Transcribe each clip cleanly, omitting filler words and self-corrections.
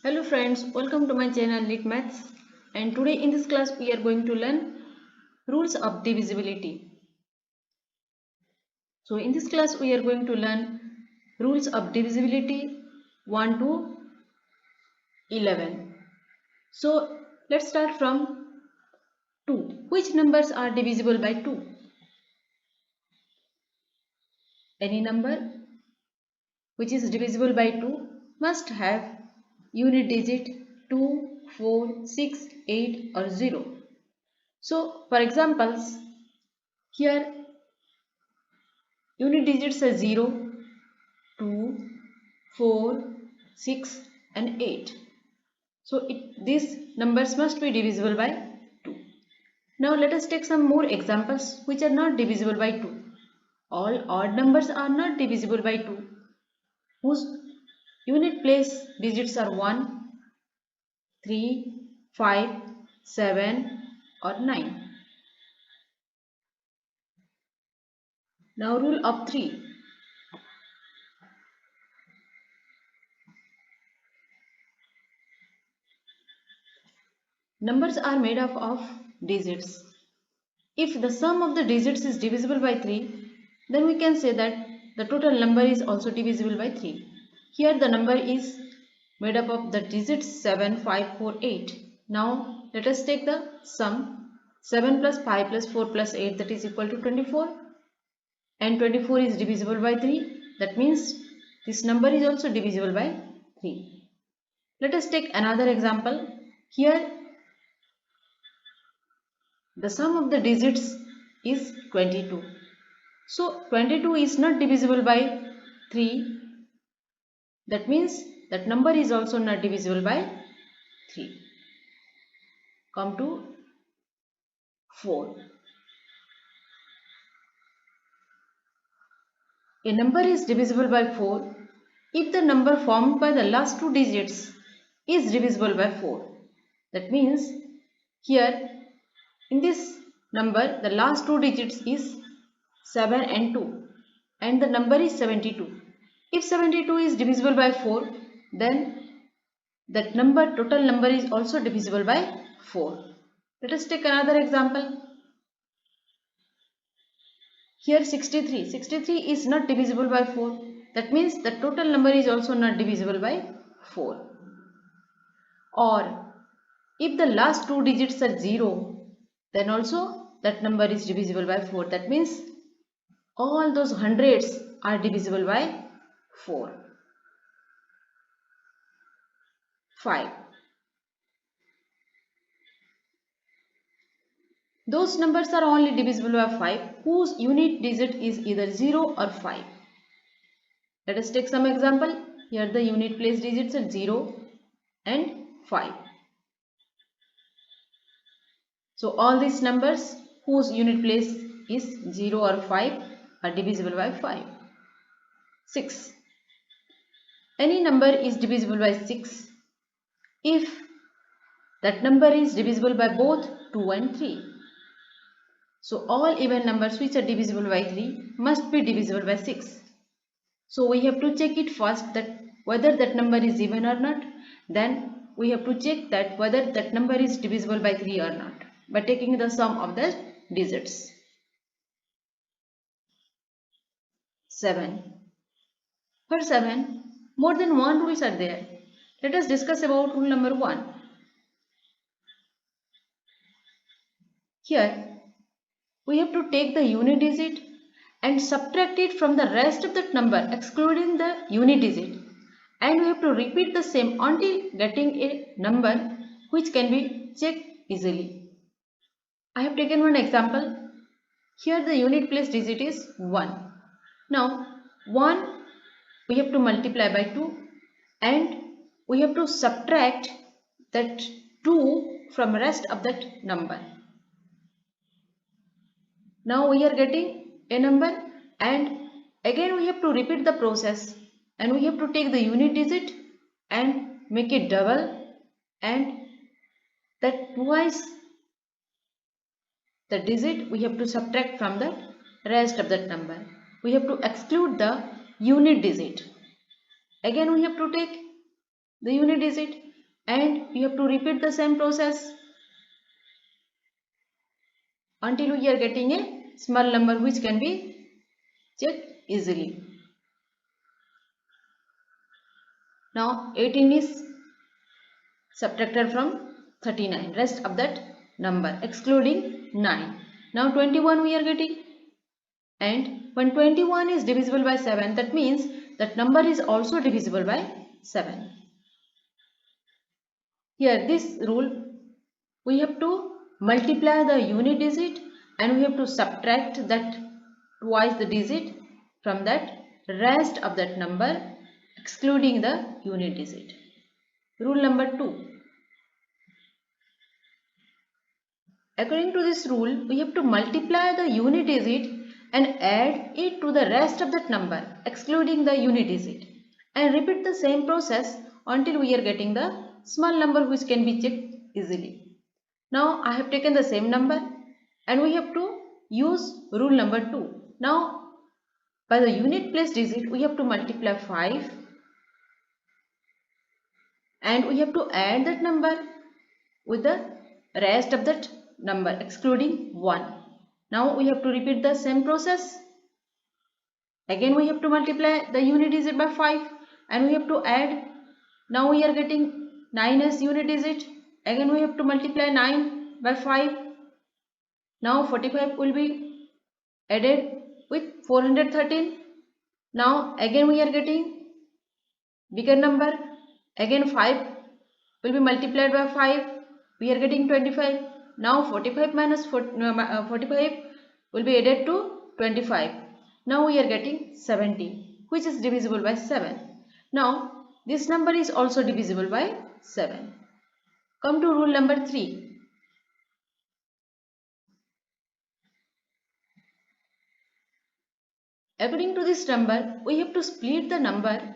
Hello friends, welcome to my channel Lit Maths, and today in this class we are going to learn rules of divisibility. So in this class we are going to learn rules of divisibility 1 to 11. So let's start from 2. Which numbers are divisible by 2? Any number which is divisible by 2 must have unit digit 2, 4, 6, 8 or 0. So for examples, here unit digits are 0, 2, 4, 6 and 8. So these numbers must be divisible by 2. Now let us take some more examples which are not divisible by 2. All odd numbers are not divisible by 2, whose unit place digits are 1, 3, 5, 7 or 9. Now rule of 3. Numbers are made up of digits. If the sum of the digits is divisible by 3, then we can say that the total number is also divisible by 3. Here the number is made up of the digits 7, 5, 4, 8. Now let us take the sum 7 plus 5 plus 4 plus 8, that is equal to 24, and 24 is divisible by 3. That means this number is also divisible by 3. Let us take another example. Here the sum of the digits is 22. So 22 is not divisible by 3. That means that number is also not divisible by 3. Come to 4. A number is divisible by 4 if the number formed by the last two digits is divisible by 4. That means here in this number the last two digits is 7 and 2 and the number is 72. If 72 is divisible by 4, then that total number is also divisible by 4. Let us take another example. Here 63. 63 is not divisible by 4. That means the total number is also not divisible by 4. Or if the last two digits are 0, then also that number is divisible by 4. That means all those hundreds are divisible by 4. 5. Those numbers are only divisible by 5 whose unit digit is either 0 or 5. Let us take some example. Here the unit place digits are 0 and 5. So all these numbers whose unit place is 0 or 5 are divisible by 5. 6. Any number is divisible by 6 if that number is divisible by both 2 and 3. So all even numbers which are divisible by 3 must be divisible by 6. So we have to check it first that whether that number is even or not. Then we have to check that whether that number is divisible by 3 or not by taking the sum of the digits. 7. For 7, more than one rules are there. Let us discuss about rule number 1. Here we have to take the unit digit and subtract it from the rest of that number excluding the unit digit, and we have to repeat the same until getting a number which can be checked easily. I have taken one example. Here the unit place digit is 1. Now 1 we have to multiply by 2 and we have to subtract that 2 from rest of that number. Now we are getting a number, and again we have to repeat the process and we have to take the unit digit and make it double, and that twice the digit we have to subtract from the rest of that number. We have to exclude the unit digit. Again we have to take the unit digit and you have to repeat the same process until we are getting a small number which can be checked easily. Now 18 is subtracted from 39, rest of that number excluding 9. Now 21 we are getting, and when 21 is divisible by 7, that means that number is also divisible by 7. Here this rule, we have to multiply the unit digit and we have to subtract that twice the digit from that rest of that number excluding the unit digit. Rule number 2. According to this rule, we have to multiply the unit digit and add it to the rest of that number excluding the unit digit, and repeat the same process until we are getting the small number which can be checked easily. Now I have taken the same number and we have to use rule number 2. Now by the unit place digit we have to multiply 5 and we have to add that number with the rest of that number excluding 1. Now we have to repeat the same process. Again we have to multiply the unit digit by 5 and we have to add. Now we are getting 9 as unit digit. Again we have to multiply 9 by 5. Now 45 will be added with 413. Now again we are getting bigger number. Again 5 will be multiplied by 5. We are getting 25. Now 45 minus 45 will be added to 25. Now we are getting 70, which is divisible by 7. Now this number is also divisible by 7. Come to rule number 3. According to this number, we have to split the number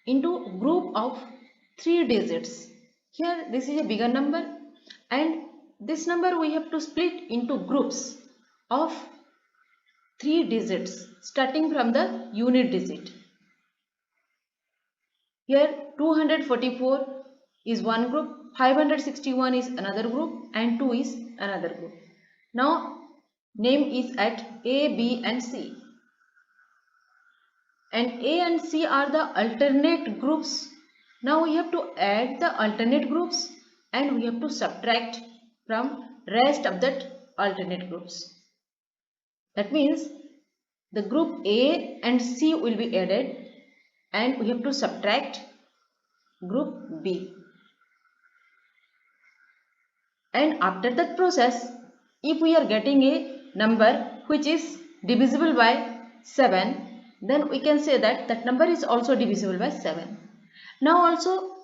into a group of 3 digits. Here this is a bigger number and this number we have to split into groups of 3 digits starting from the unit digit. Here 244 is one group, 561 is another group and 2 is another group. Now name is at A, B and C. And A and C are the alternate groups. Now we have to add the alternate groups and we have to subtract from rest of that alternate groups. That means the group A and C will be added and we have to subtract group B. And after that process, if we are getting a number which is divisible by 7, then we can say that that number is also divisible by 7. Now also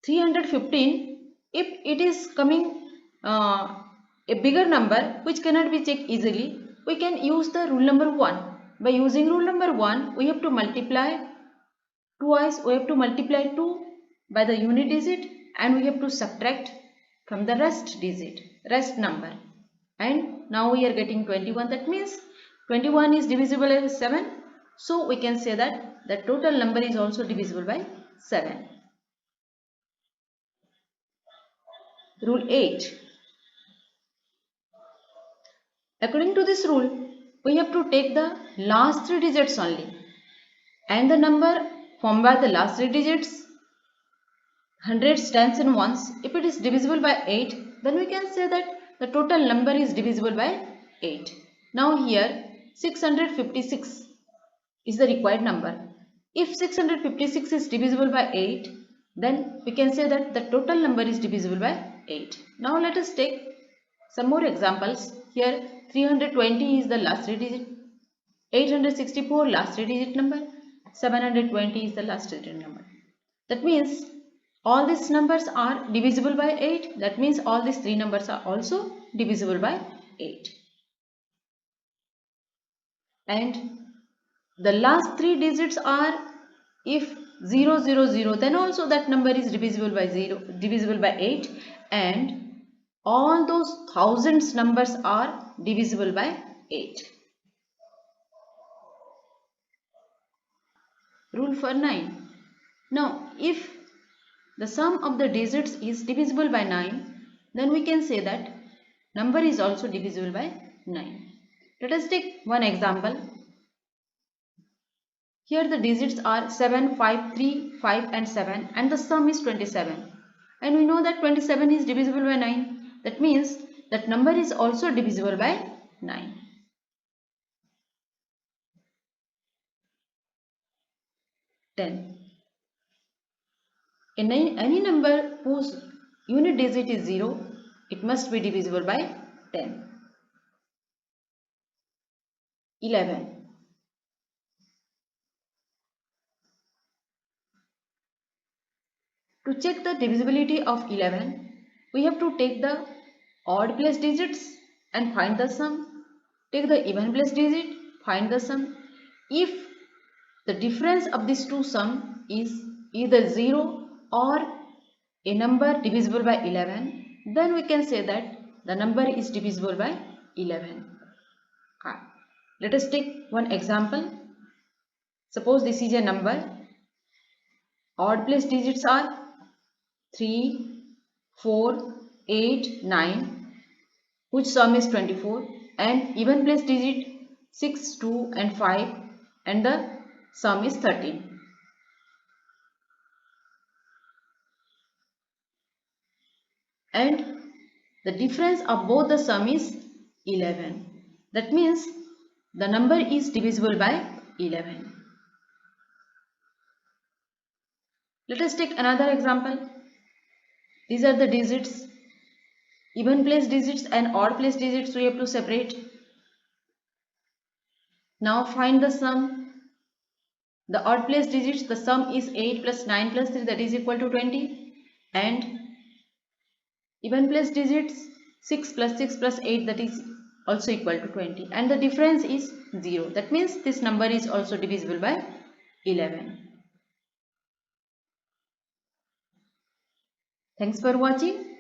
315, if it is coming a bigger number which cannot be checked easily, we can use the rule number 1. By using rule number 1, we have to multiply twice, we have to multiply 2 by the unit digit and we have to subtract from the rest number. And now we are getting 21. That means 21 is divisible by 7. So we can say that the total number is also divisible by 7. Rule 8. According to this rule, we have to take the last 3 digits only. And the number formed by the last 3 digits, hundreds, tens and ones, if it is divisible by 8, then we can say that the total number is divisible by 8. Now here 656 is the required number. If 656 is divisible by 8, then we can say that the total number is divisible by 8. Now let us take some more examples. Here 320 is the last 3 digit, 864 last 3 digit number, 720 is the last digit number. That means all these numbers are divisible by 8. That means all these 3 numbers are also divisible by 8. And the last 3 digits are, if 0, 0, 0, then also that number is divisible by 8, and all those thousands numbers are divisible by 8. Rule for 9. Now if the sum of the digits is divisible by 9, then we can say that number is also divisible by 9. Let us take one example. Here the digits are 7, 5, 3, 5 and 7 and the sum is 27. And we know that 27 is divisible by 9. That means that number is also divisible by 9. Any number whose unit digit is 0, it must be divisible by 10. 11. To check the divisibility of 11, we have to take the odd place digits and find the sum. Take the even place digit, find the sum. If the difference of these two sum is either 0 or a number divisible by 11, then we can say that the number is divisible by 11. Let us take one example. Suppose this is a number. Odd place digits are 3, 4, 8, 9, which sum is 24, and even place digit 6, 2 and 5, and the sum is 13. And the difference of both the sum is 11. That means the number is divisible by 11. Let us take another example. These are the digits. Even place digits and odd place digits we have to separate. Now find the sum. The odd place digits, the sum is 8 plus 9 plus 3, that is equal to 20. And even place digits, 6 plus 6 plus 8, that is also equal to 20. And the difference is 0. That means this number is also divisible by 11. Thanks for watching.